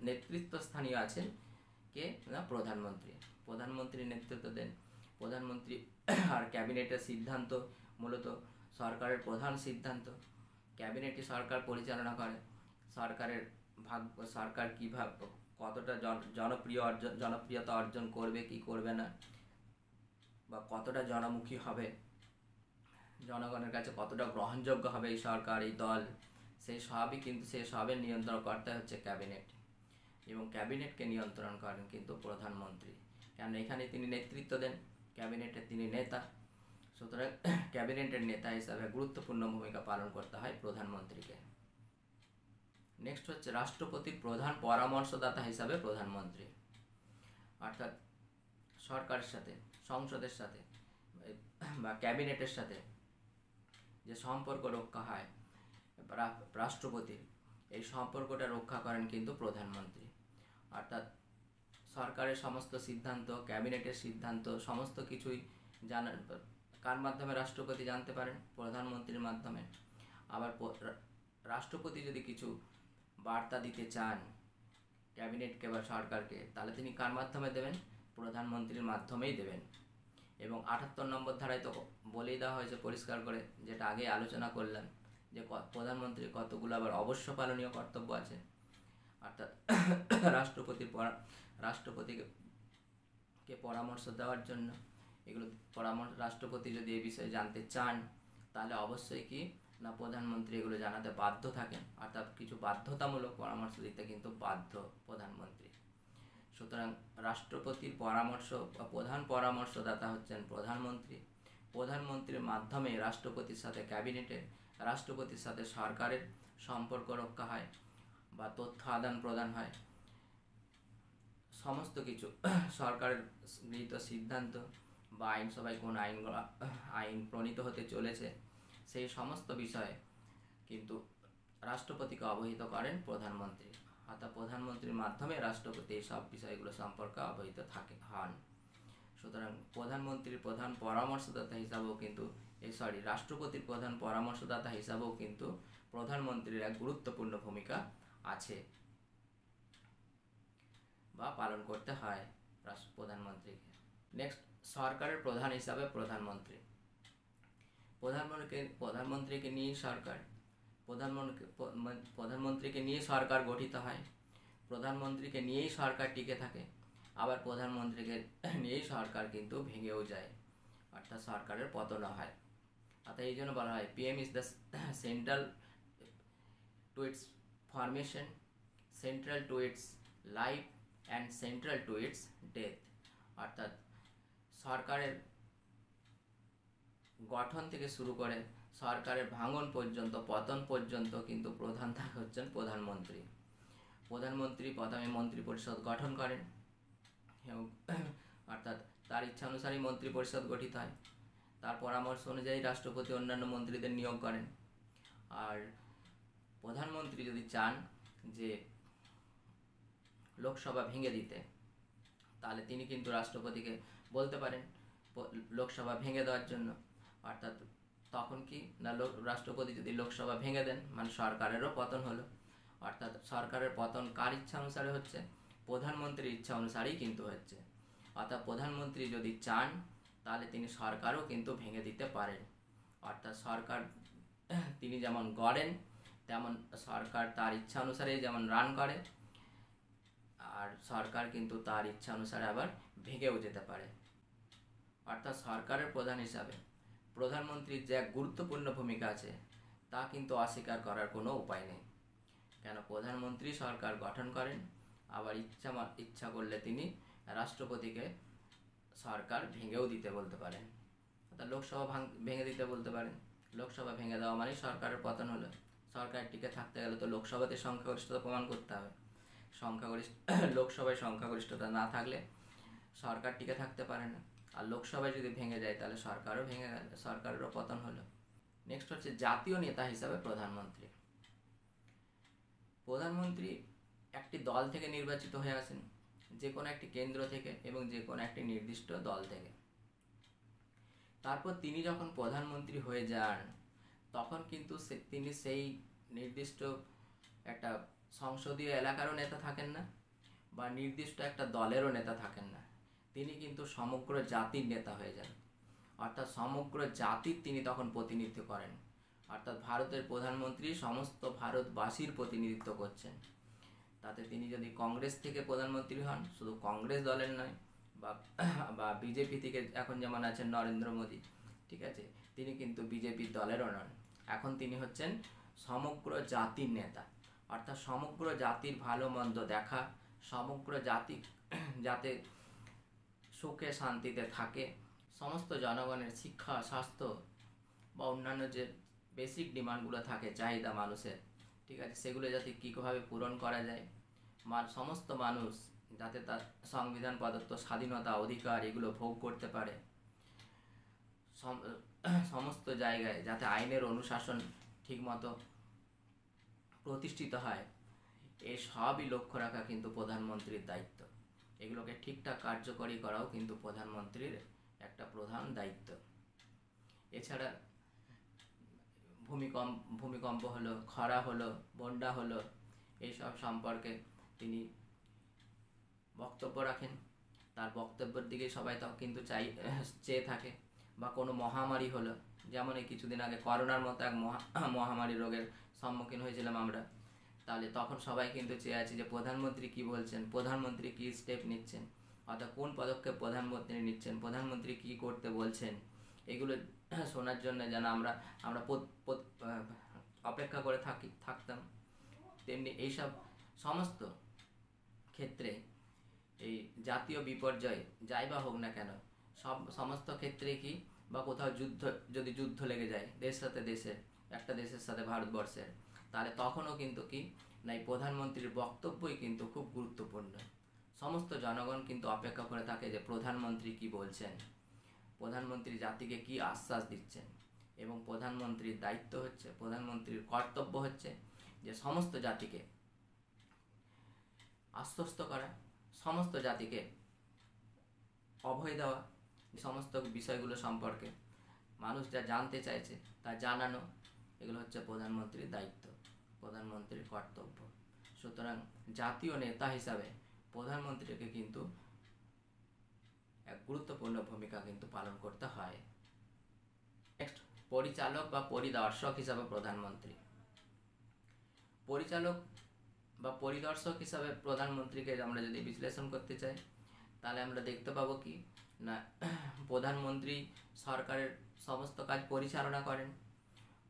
নেতৃত্বস্থানীয় আছেন কে না প্রধানমন্ত্রী। প্রধানমন্ত্রী নেতৃত্ব দেন প্রধানমন্ত্রী। আর ক্যাবিনেটের সিদ্ধান্ত মূলত সরকারের প্রধান সিদ্ধান্ত। ক্যাবিনেটই সরকার পরিচালনা করে, সরকার কীভাবে কতটা জনপ্রিয়তা অর্জন করবে কি করবে না, বা কতটা জনমুখী হবে, জনগণের কাছে কতটা গ্রহণযোগ্য হবে এই সরকার, এই দল, সেই সবের নিয়ন্ত্রণকর্তা হচ্ছে ক্যাবিনেট। এবং ক্যাবিনেটকে নিয়ন্ত্রণ করেন কিন্তু প্রধানমন্ত্রী, কারণ এখানে তিনি নেতৃত্ব দেন, ক্যাবিনেটের তিনি নেতা। সুতরাং ক্যাবিনেটের নেতা হিসাবে গুরুত্বপূর্ণ ভূমিকা পালন করতে হয় প্রধানমন্ত্রীকে। নেক্সট হচ্ছে রাষ্ট্রপতির প্রধান পরামর্শদাতা হিসাবে প্রধানমন্ত্রী, অর্থাৎ সরকারের সাথে, সংসদের সাথে বা ক্যাবিনেটের সাথে যে সম্পর্ক রক্ষা হয় রাষ্ট্রপতির, এই সম্পর্কটা রক্ষা করেন কিন্তু প্রধানমন্ত্রী। অর্থাৎ সরকারের সমস্ত সিদ্ধান্ত, ক্যাবিনেটের সিদ্ধান্ত, সমস্ত কিছুই কার মাধ্যমে রাষ্ট্রপতি জানতে পারেন? প্রধানমন্ত্রীর মাধ্যমে। আবার রাষ্ট্রপতি যদি কিছু বার্তা দিতে চান ক্যাবিনেটকে বা সরকারকে, তাহলে তিনি কার মাধ্যমে দেবেন? প্রধানমন্ত্রীর মাধ্যমেই দেবেন। এবং 78 নম্বর ধারায় তো বলেই দেওয়া হয়েছে পরিষ্কার করে, যেটা আগে আলোচনা করলাম, যে প্রধানমন্ত্রীর কতগুলো আবার অবশ্য পালনীয় কর্তব্য আছে। অর্থাৎ রাষ্ট্রপতিকে পরামর্শ দেওয়ার জন্য এগুলো রাষ্ট্রপতি যদি এই বিষয়ে জানতে চান, তাহলে অবশ্যই কি না প্রধানমন্ত্রী এগুলো জানাতে বাধ্য থাকেন, অর্থাৎ কিছু বাধ্যতামূলক পরামর্শ দিতে কিন্তু বাধ্য প্রধানমন্ত্রী। সুতরাং রাষ্ট্রপতির পরামর্শ বা প্রধান পরামর্শদাতা হচ্ছেন প্রধানমন্ত্রী। প্রধানমন্ত্রীর মাধ্যমে রাষ্ট্রপতির সাথে ক্যাবিনেটের, রাষ্ট্রপতির সাথে সরকারের সম্পর্ক রক্ষা হয় বা তথ্য আদান প্রদান হয়। সমস্ত কিছু সরকারের গৃহীত সিদ্ধান্ত বা আইনসভায় কোন আইন প্রণীত হতে চলেছে, সেই সমস্ত বিষয়ে কিন্তু রাষ্ট্রপতিকে অবহিত করেন প্রধানমন্ত্রী। অর্থাৎ প্রধানমন্ত্রীর মাধ্যমে রাষ্ট্রপতি এই সব বিষয়গুলো সম্পর্কে অবহিত হন। সুতরাং প্রধানমন্ত্রীর প্রধান পরামর্শদাতা হিসাবেও কিন্তু রাষ্ট্রপতির প্রধান পরামর্শদাতা হিসাবেও কিন্তু প্রধানমন্ত্রীর এক গুরুত্বপূর্ণ ভূমিকা আছে বা পালন করতে হয় প্রধানমন্ত্রীকে। নেক্সট, সরকারের প্রধান হিসাবে প্রধানমন্ত্রী। প্রধানমন্ত্রীকে নিয়ে প্রধানমন্ত্রীকে নিয়ে সরকার গঠিত হয়, প্রধানমন্ত্রীকে নিয়েই সরকার টিকে থাকে, আবার প্রধানমন্ত্রীকে নিয়েই সরকার কিন্তু ভেঙেও যায়, অর্থাৎ সরকারের পতনও হয়। অর্থাৎ এই জন্য বলা হয় PM is the central to its formation, central to its life and central to its death. অর্থাৎ সরকারের গঠন থেকে শুরু করে সরকারের ভাঙন পর্যন্ত, পতন পর্যন্ত কিন্তু প্রধান হচ্ছেন প্রধানমন্ত্রী। প্রধানমন্ত্রী প্রথমে মন্ত্রী পরিষদ গঠন করেন, অর্থাৎ তার ইচ্ছা অনুসারেই মন্ত্রী পরিষদ গঠিত হয়। তার পরামর্শ অনুযায়ী রাষ্ট্রপতি অন্যান্য মন্ত্রীদের নিয়োগ করেন। আর প্রধানমন্ত্রী যদি চান যে লোকসভা ভেঙে দিতে, তাহলে তিনি কিন্তু রাষ্ট্রপতিকে বলতে পারেন লোকসভা ভেঙে দেওয়ার জন্য। অর্থাৎ তখন কি না রাষ্ট্রপতি যদি লোকসভা ভেঙে দেন, মানে সরকারেরও পতন হলো। অর্থাৎ সরকারের পতন কার ইচ্ছা অনুসারে হচ্ছে? প্রধানমন্ত্রীর ইচ্ছা অনুসারেই কিন্তু হচ্ছে। অর্থাৎ প্রধানমন্ত্রী যদি চান তাহলে তিনি সরকারও কিন্তু ভেঙে দিতে পারেন। অর্থাৎ সরকার তিনি যেমন গড়েন তেমন সরকার তার ইচ্ছা অনুসারে যেমন রান করে, আর সরকার কিন্তু তার ইচ্ছা অনুসারে আবার ভেঙেও যেতে পারে। অর্থাৎ সরকারের প্রধান হিসাবে প্রধানমন্ত্রীর যে এক গুরুত্বপূর্ণ ভূমিকা আছে তা কিন্তু অস্বীকার করার কোনো উপায় নেই। কেন, প্রধানমন্ত্রী সরকার গঠন করেন, আবার ইচ্ছা করলে তিনি রাষ্ট্রপতিকে সরকার ভেঙেও দিতে বলতে পারেন, অর্থাৎ লোকসভা ভেঙে দিতে বলতে পারেন। লোকসভা ভেঙে দেওয়া মানেই সরকারের পতন হলো। সরকার টিকে থাকতে গেলে তো লোকসভাতে সংখ্যাগরিষ্ঠতা প্রমাণ করতে হবে। লোকসভায় সংখ্যাগরিষ্ঠতা না থাকলে সরকার টিকে থাকতে পারে না, আর লোকসভায় যদি ভেঙে যায় তাহলে সরকারও ভেঙে গেল, সরকারেরও পতন হলো। নেক্সট হচ্ছে জাতীয় নেতা হিসাবে প্রধানমন্ত্রী। প্রধানমন্ত্রী একটি দল থেকে নির্বাচিত হয়ে আসেন, যে কোনো একটি কেন্দ্র থেকে এবং যে কোনো একটি নির্দিষ্ট দল থেকে। তারপর তিনি যখন প্রধানমন্ত্রী হয়ে যান তখন কিন্তু তিনি সেই নির্দিষ্ট একটা সংসদীয় এলাকারও নেতা থাকেন না বা নির্দিষ্ট একটা দলেরও নেতা থাকেন না, তিনি কিন্তু সমগ্র জাতির নেতা হয়ে যান। অর্থাৎ সমগ্র জাতির তিনি তখন প্রতিনিধিত্ব করেন। অর্থাৎ ভারতের প্রধানমন্ত্রী সমস্ত ভারতবাসীর প্রতিনিধিত্ব করছেন। তাতে তিনি যদি কংগ্রেস থেকে প্রধানমন্ত্রী হন, শুধু কংগ্রেস দলের নয়, বা বিজেপি থেকে এখন যেমন আছেন নরেন্দ্র মোদী, ঠিক আছে, তিনি কিন্তু বিজেপির দলেরও নন। এখন তিনি হচ্ছেন সমগ্র জাতির নেতা। অর্থাৎ সমগ্র জাতির ভালো মন্দ দেখা, সমগ্র জাতি যাতে সুখে শান্তিতে থাকে, সমস্ত জনগণের শিক্ষা, স্বাস্থ্য বা অন্যান্য যে বেসিক ডিমান্ডগুলো থাকে, চাহিদা মানুষের, ঠিক আছে, সেগুলো যাতে কীভাবে পূরণ করা যায়, সমস্ত মানুষ যাতে তার সংবিধান প্রদত্ত স্বাধীনতা, অধিকার এগুলো ভোগ করতে পারে, সমস্ত জায়গায় যাতে আইনের অনুশাসন ঠিকমতো প্রতিষ্ঠিত হয়, এই সবই লক্ষ্য রাখা কিন্তু প্রধানমন্ত্রীর দায়িত্ব। এগুলোকে ঠিকঠাক কার্যকরী করাও কিন্তু প্রধানমন্ত্রীর একটা প্রধান দায়িত্ব। এছাড়া ভূমিকম্প হলো, খরা হলো, বন্যা হলো, এইসব সম্পর্কে তিনি বক্তব্য রাখেন। তার বক্তব্যের দিকে সবাই তো কিন্তু চেয়ে থাকে। বা কোনো মহামারী হলো, যেমন এই কিছুদিন আগে করোনার মতো এক মহামারী রোগের সম্মুখীন হয়েছিলাম আমরা, তাহলে তখন সবাই কিন্তু চেয়ে আছে যে প্রধানমন্ত্রী কি বলছেন, প্রধানমন্ত্রী কি স্টেপ নিচ্ছেন, অর্থাৎ কোন পদক্ষেপ প্রধানমন্ত্রী নিচ্ছেন, প্রধানমন্ত্রী কি করতে বলছেন, এগুলো শোনার জন্য যেন আমরা অপেক্ষা করে থাকতাম। তেমনি এইসব সমস্ত ক্ষেত্রে এই জাতীয় বিপর্যয় যাই বা হোক না কেন, সমস্ত ক্ষেত্রে কি বা কোথাও যদি যুদ্ধ লেগে যায় একটা দেশের সাথে ভারতবর্ষের, তাহলে তখনও কিন্তু কি না, এই প্রধানমন্ত্রীর বক্তব্যই কিন্তু খুব গুরুত্বপূর্ণ। সমস্ত জনগণ কিন্তু অপেক্ষা করে থাকে যে প্রধানমন্ত্রী কি বলছেন, প্রধানমন্ত্রী জাতিকে কি আশ্বাস দিচ্ছেন। এবং প্রধানমন্ত্রীর দায়িত্ব হচ্ছে, প্রধানমন্ত্রীর কর্তব্য হচ্ছে যে সমস্ত জাতিকে আশ্বস্ত করা, সমস্ত জাতিকে অভয় দেওয়া, সমস্ত বিষয়গুলো সম্পর্কে মানুষ যা জানতে চাইছে তা জানানো, এগুলো হচ্ছে প্রধানমন্ত্রীর দায়িত্ব, প্রধানমন্ত্রীর কর্তব্য। সুতরাং জাতীয় নেতা হিসাবে প্রধানমন্ত্রীকে কিন্তু এক গুরুত্বপূর্ণ ভূমিকা কিন্তু পালন করতে হয়। নেক্সট, পরিচালক বা পরিদর্শক হিসাবে প্রধানমন্ত্রী। পরিচালক বা পরিদর্শক হিসাবে প্রধানমন্ত্রীকে আমরা যদি বিশ্লেষণ করতে চাই, তাহলে আমরা দেখতে পাবো কি না, প্রধানমন্ত্রী সরকারের সমস্ত কাজ পরিচালনা করেন,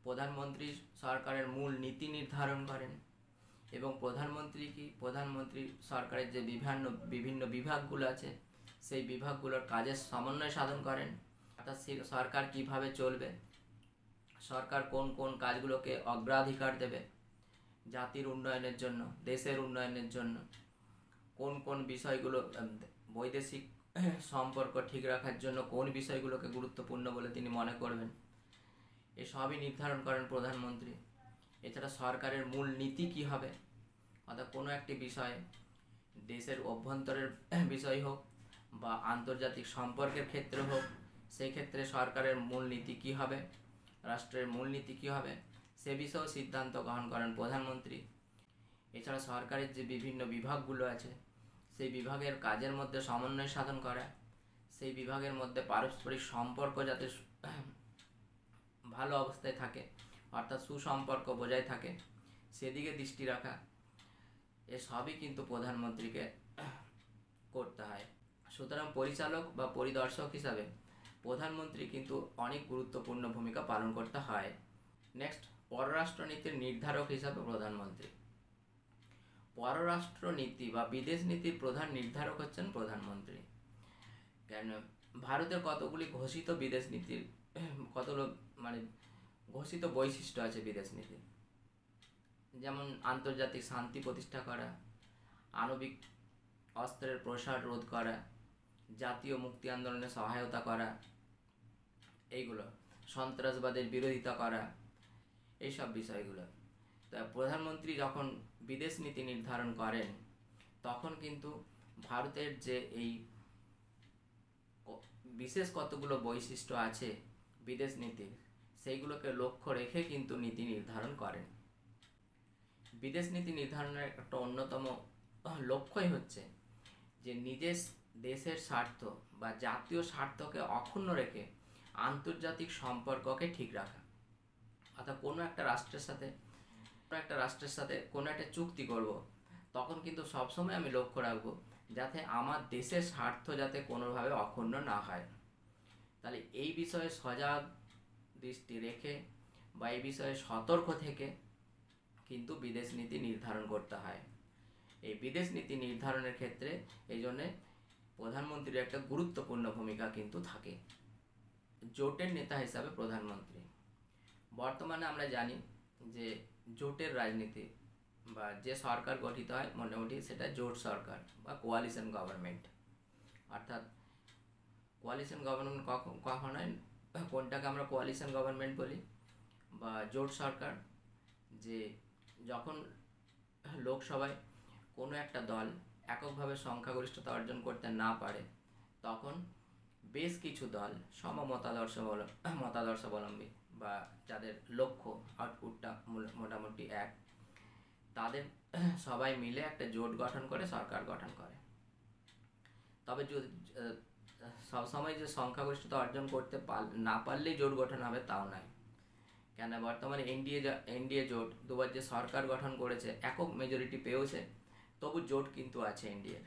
প্রধানমন্ত্রী সরকারের মূল নীতি নির্ধারণ করেন, এবং প্রধানমন্ত্রী সরকারের যে বিভিন্ন বিভাগগুলো আছে সেই বিভাগগুলোর কাজের সমন্বয় সাধন করেন। অর্থাৎ সরকার কিভাবে চলবে, সরকার কোন কোন কাজগুলোকে অগ্রাধিকার দেবে, জাতির উন্নয়নের জন্য, দেশের উন্নয়নের জন্য কোন কোন বিষয়গুলো, বৈদেশিক সম্পর্ক ঠিক রাখার জন্য কোন বিষয়গুলোকে গুরুত্বপূর্ণ বলে তিনি মনে করবেন, এসবই নির্ধারণ করেন প্রধানমন্ত্রী। এছাড়া সরকারের মূল নীতি কী হবে, অর্থাৎ কোনো একটি বিষয়ে, দেশের অভ্যন্তরের বিষয় হোক বা আন্তর্জাতিক সম্পর্কের ক্ষেত্রে হোক, সেই ক্ষেত্রে সরকারের মূল নীতি কী হবে, রাষ্ট্রের মূল নীতি কী হবে, সে বিষয়েও সিদ্ধান্ত গ্রহণ করেন প্রধানমন্ত্রী। এছাড়া সরকারের যে বিভিন্ন বিভাগগুলো আছে সেই বিভাগের কাজের মধ্যে সমন্বয় সাধন করা, সেই বিভাগের মধ্যে পারস্পরিক সম্পর্ক যাতে ভালো অবস্থায় থাকে, অর্থাৎ সুসম্পর্ক বজায় থাকে, সেদিকে দৃষ্টি রাখা, এসবই কিন্তু প্রধানমন্ত্রীকে করতে হয়। সুতরাং পরিচালক বা পরিদর্শক হিসাবে প্রধানমন্ত্রী কিন্তু অনেক গুরুত্বপূর্ণ ভূমিকা পালন করতে হয়। নেক্সট, পররাষ্ট্রনীতির নির্ধারক হিসাবে প্রধানমন্ত্রী। পররাষ্ট্রনীতি বা বিদেশ নীতির প্রধান নির্ধারক হচ্ছেন প্রধানমন্ত্রী। কেন, ভারতের কতগুলি ঘোষিত বিদেশ নীতির কতগুলো ঘোষিত বৈশিষ্ট্য আছে বিদেশ নীতির, যেমন আন্তর্জাতিক শান্তি প্রতিষ্ঠা করা, আণবিক অস্ত্রের প্রসার রোধ করা, জাতীয় মুক্তি আন্দোলনে সহায়তা করা, এইগুলো, সন্ত্রাসবাদের বিরোধিতা করা, এইসব বিষয়গুলো। তা প্রধানমন্ত্রী যখন বিদেশ নীতি নির্ধারণ করেন তখন কিন্তু ভারতের যে এই বিশেষ কতগুলো বৈশিষ্ট্য আছে বিদেশ নীতির, সেইগুলোকে লক্ষ্য রেখে কিন্তু নীতি নির্ধারণ করেন। বিদেশ নীতি নির্ধারণের একটা অন্যতম লক্ষ্যই হচ্ছে যে নিজের দেশের স্বার্থ বা জাতীয় স্বার্থকে অক্ষুণ্ণ রেখে আন্তর্জাতিক সম্পর্ককে ঠিক রাখা। অর্থাৎ কোনো একটা রাষ্ট্রের সাথে কোনো একটা চুক্তি করব, তখন কিন্তু সবসময় আমি লক্ষ্য রাখবো যাতে আমার দেশের স্বার্থ যাতে কোনোভাবে অক্ষুণ্ণ না হয়। তাহলে এই বিষয়ে সজাগ দৃষ্টি রেখে বা এই বিষয়ে সতর্ক থেকে কিন্তু বিদেশ নীতি নির্ধারণ করতে হয়। এই বিদেশ নীতি নির্ধারণের ক্ষেত্রে এই জন্যে প্রধানমন্ত্রীর একটা গুরুত্বপূর্ণ ভূমিকা কিন্তু থাকে। জোটের নেতা হিসাবে প্রধানমন্ত্রী। বর্তমানে আমরা জানি যে জোটের রাজনীতি বা যে সরকার গঠিত হয় মোটামুটি সেটা জোট সরকার বা কোয়ালিশন গভর্নমেন্ট। অর্থাৎ কোয়ালিশন গভর্নমেন্ট কখন হয়, কোনটাকে আমরা কোয়ালিশন গভর্নমেন্ট বলি বা জোট সরকার, যে যখন লোকসভায় কোনো একটা দল এককভাবে সংখ্যাগরিষ্ঠতা অর্জন করতে না পারে, তখন বেশ কিছু দল মতাদর্শাবলম্বী বা যাদের লক্ষ্য আউটপুটটা মোটামুটি এক, তাদের সবাই মিলে একটা জোট গঠন করে সরকার গঠন করে। তবে সবসময় যে সংখ্যাগরিষ্ঠতা অর্জন করতে না পারলেই জোট গঠন হবে তাও নয়। কেন, বর্তমানে এনডিএ জোট দুবার যে সরকার গঠন করেছে, একক মেজরিটি পেয়েছে, তবু জোট কিন্তু আছে এনডিএর।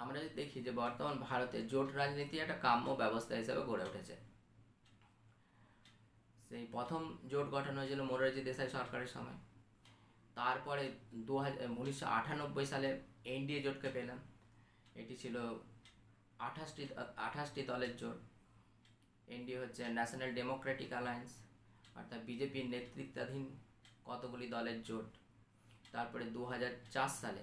আমরা যদি দেখি যে বর্তমান ভারতে জোট রাজনীতি একটা কাম্য ব্যবস্থা হিসেবে গড়ে উঠেছে। সেই প্রথম জোট গঠন হয়েছিল মোরারজি দেশাই সরকারের সময়। তারপরে 1998 সালে এনডিএ জোটকে পেলাম। এটি ছিল 28টি দলের জোট। এনডিএ হচ্ছে ন্যাশনাল ডেমোক্রেটিক অ্যালায়েন্স, অর্থাৎ বিজেপির নেতৃত্বাধীন কতগুলি দলের জোট। তারপরে 2004 সালে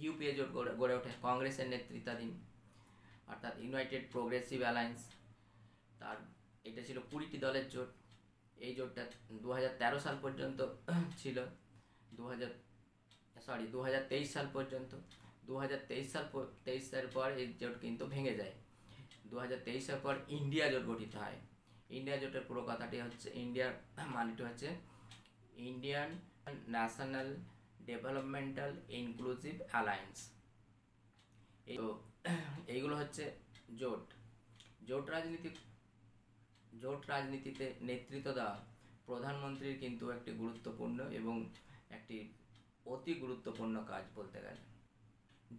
ইউপিএ জোট গড়ে ওঠে কংগ্রেসের নেতৃত্বাধীন, অর্থাৎ ইউনাইটেড প্রোগ্রেসিভ অ্যালায়েন্স। এটা ছিল 20টি দলের জোট। এই জোটটা 2013 সাল পর্যন্ত ছিল, 2023 সাল পর্যন্ত। 2023 সালের পর এই জোট কিন্তু ভেঙে যায়। 2023 সালের পর ইন্ডিয়া জোট গঠিত হয়। ইন্ডিয়া জোটের পুরো কথাটি হচ্ছে, ইন্ডিয়ার মানেটি হচ্ছে Indian national developmental inclusive alliance. এইগুলো হচ্ছে জোট। জোট রাজনীতিতে নেতৃত্ব দেওয়া প্রধানমন্ত্রীর কিন্তু একটি গুরুত্বপূর্ণ এবং একটি অতি গুরুত্বপূর্ণ কাজ বলতে গেলে।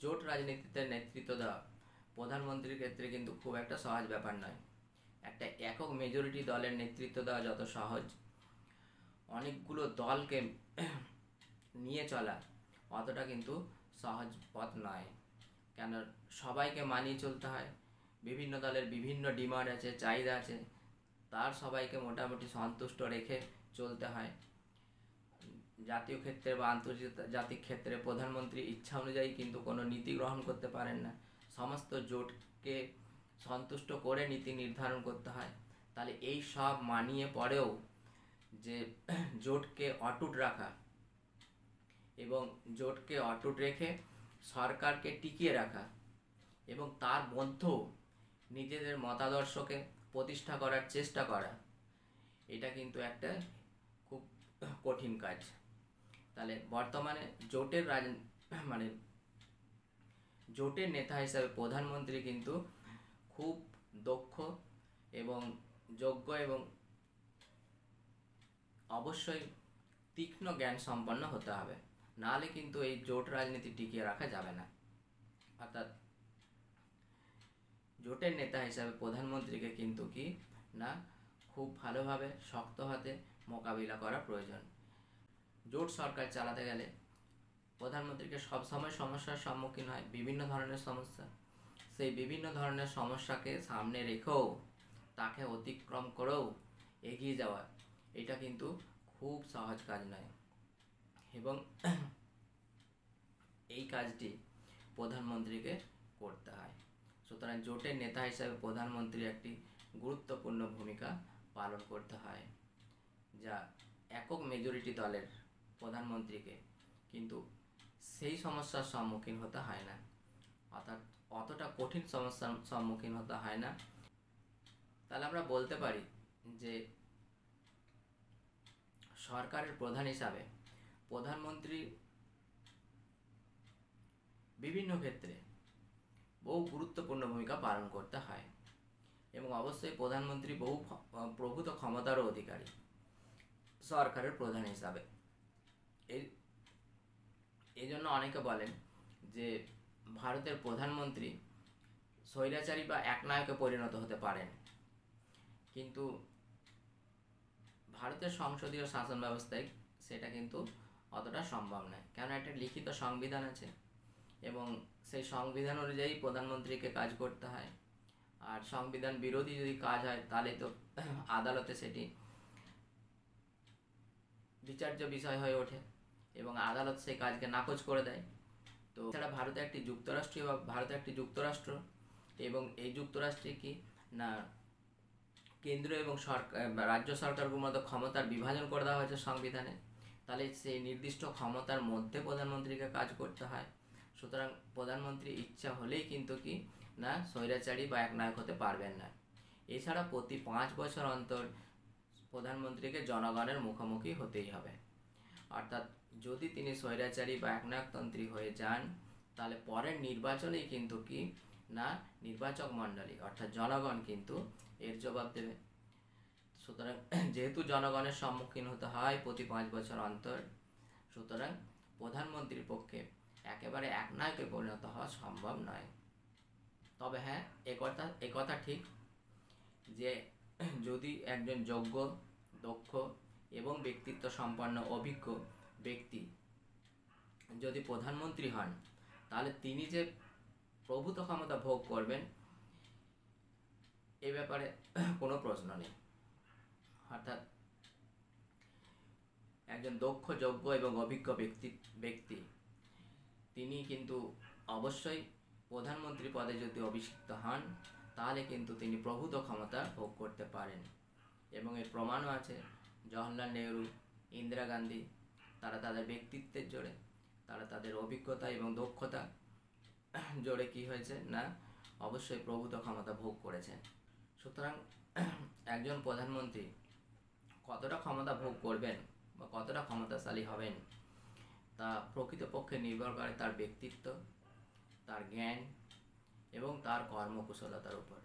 জোট রাজনীতিতে নেতৃত্ব দেওয়া প্রধানমন্ত্রীর ক্ষেত্রে কিন্তু খুব একটা সহজ ব্যাপার নয়। একটা একক মেজরিটি দলের নেতৃত্ব দেওয়া যত সহজ, অনেকগুলো দলকে নিয়ে চলা অতটা কিন্তু সহজ পথ নয়। কেন, সবাইকে মানিয়ে চলতে হয়। বিভিন্ন দলের বিভিন্ন ডিমান্ড আছে, চাহিদা আছে, তার সবাইকে মোটামুটি সন্তুষ্ট রেখে চলতে হয়। জাতীয় ক্ষেত্রে বা আন্তর্জাতিক ক্ষেত্রে প্রধানমন্ত্রী ইচ্ছা অনুযায়ী কিন্তু কোনো নীতি গ্রহণ করতে পারেন না। সমস্ত জোটকে সন্তুষ্ট করে নীতি নির্ধারণ করতে হয়। তাহলে এই সব মানিয়ে পরেও যে জোটকে অটুট রাখা এবং জোটকে অটুট রেখে সরকারকে টিকিয়ে রাখা এবং তার মধ্যেও নিজেদের মতাদর্শকে প্রতিষ্ঠা করার চেষ্টা করা, এটা কিন্তু একটা খুব কঠিন কাজ। তাহলে বর্তমানে জোটের জোটের নেতা হিসাবে প্রধানমন্ত্রী কিন্তু খুব দক্ষ এবং যোগ্য এবং অবশ্যই তীক্ষ্ণ জ্ঞান সম্পন্ন হতে হবে, নাহলে কিন্তু এই জোট রাজনীতি টিকিয়ে রাখা যাবে না। অর্থাৎ জোটের নেতা হিসাবে প্রধানমন্ত্রীকে কিন্তু কি না খুব ভালোভাবে শক্ত হাতে মোকাবিলা করা প্রয়োজন। জোট সরকার চালাতে গেলে প্রধানমন্ত্রীকে সবসময় সমস্যার সম্মুখীন হয়, বিভিন্ন ধরনের সমস্যা। সেই বিভিন্ন ধরনের সমস্যাকে সামনে রেখেও তাকে অতিক্রম করেও এগিয়ে যাওয়া, এটা কিন্তু খুব সহজ কাজ নয় এবং এই কাজটি প্রধানমন্ত্রীকে করতে হয়। সুতরাং জোটের নেতা হিসাবে প্রধানমন্ত্রী একটি গুরুত্বপূর্ণ ভূমিকা পালন করতে হয়, যা একক মেজরিটি দলের প্রধানমন্ত্রীকে কিন্তু সেই সমস্যার সম্মুখীন হতে হয় না, অর্থাৎ অতটা কঠিন সমস্যার সম্মুখীন হতে হয় না। তাহলে আমরা বলতে পারি যে সরকারের প্রধান হিসাবে প্রধানমন্ত্রী বিভিন্ন ক্ষেত্রে বহু গুরুত্বপূর্ণ ভূমিকা পালন করতে হয় এবং অবশ্যই প্রধানমন্ত্রী বহু প্রভূত ক্ষমতারও অধিকারী সরকারের প্রধান হিসাবে। এই জন্য অনেকে বলেন যে ভারতের প্রধানমন্ত্রী স্বৈরাচারী বা একনায়কে পরিণত হতে পারেন, কিন্তু ভারতের সংসদীয় শাসন ব্যবস্থায় সেটা কিন্তু অতটা সম্ভব নয়, কেন একটা লিখিত সংবিধান আছে এবং সেই সংবিধান অনুযায়ী প্রধানমন্ত্রীকে কাজ করতে হয়। আর সংবিধান বিরোধী যদি কাজ হয় তাহলে তো আদালতে সেটি বিচার্য বিষয় হয়ে ওঠে এবং আদালত সেই কাজকে নাকচ করে দেয়। তো এছাড়া ভারত একটি যুক্তরাষ্ট্র এবং এই যুক্তরাষ্ট্রে কি না কেন্দ্র এবং সরকার রাজ্য সরকারগুলোর মধ্যে ক্ষমতার বিভাজন করে দেওয়া হয়েছে সংবিধানে, তাহলে সেই নির্দিষ্ট ক্ষমতার মধ্যে প্রধানমন্ত্রীকে কাজ করতে হয়। সুতরাং প্রধানমন্ত্রী ইচ্ছা হলেই কিন্তু কি না স্বৈরাচারী বা একনায়ক হতে পারবেন না। এছাড়া প্রতি 5 বছর অন্তর প্রধানমন্ত্রীকে জনগণের মুখোমুখি হতেই হবে, অর্থাৎ যদি তিনি স্বৈরাচারী বা একনায়কতন্ত্রী হয়ে যান তাহলে পরের নির্বাচনেই কিন্তু কি না নির্বাচক মণ্ডলী অর্থাৎ জনগণ কিন্তু এর জবাব দেবে। সুতরাং যেহেতু জনগণের সম্মুখীন হতে হয় প্রতি 5 বছর অন্তর, সুতরাং প্রধানমন্ত্রীর পক্ষে একেবারে একনায়কে পরিণত হওয়া সম্ভব নয়। তবে হ্যাঁ, একথা ঠিক যে যদি একজন যোগ্য, দক্ষ এবং ব্যক্তিত্ব সম্পন্ন অভিজ্ঞ ব্যক্তি যদি প্রধানমন্ত্রী হন তাহলে তিনি যে প্রভূত ক্ষমতা ভোগ করবেন এ ব্যাপারে কোনো প্রশ্ন নেই। অর্থাৎ একজন দক্ষ, যোগ্য এবং অভিজ্ঞ ব্যক্তি তিনি কিন্তু অবশ্যই প্রধানমন্ত্রী পদে যদি অভিষিক্ত হন তাহলে কিন্তু তিনি প্রভূত ক্ষমতা ভোগ করতে পারেন এবং এর প্রমাণও আছে। জওহরলাল নেহরু, ইন্দিরা গান্ধী তারা তাদের ব্যক্তিত্বের জোরে, তারা তাদের অভিজ্ঞতা এবং দক্ষতা জোরে কি হয়েছে না অবশ্যই প্রভূত ক্ষমতা ভোগ করেছেন। সুতরাং একজন প্রধানমন্ত্রী কতটা ক্ষমতা ভোগ করবেন বা কতটা ক্ষমতাশালী হবেন তা প্রকৃতপক্ষে নির্ভর করে তার ব্যক্তিত্ব, তার জ্ঞান এবং তার কর্মকুশলতার উপর।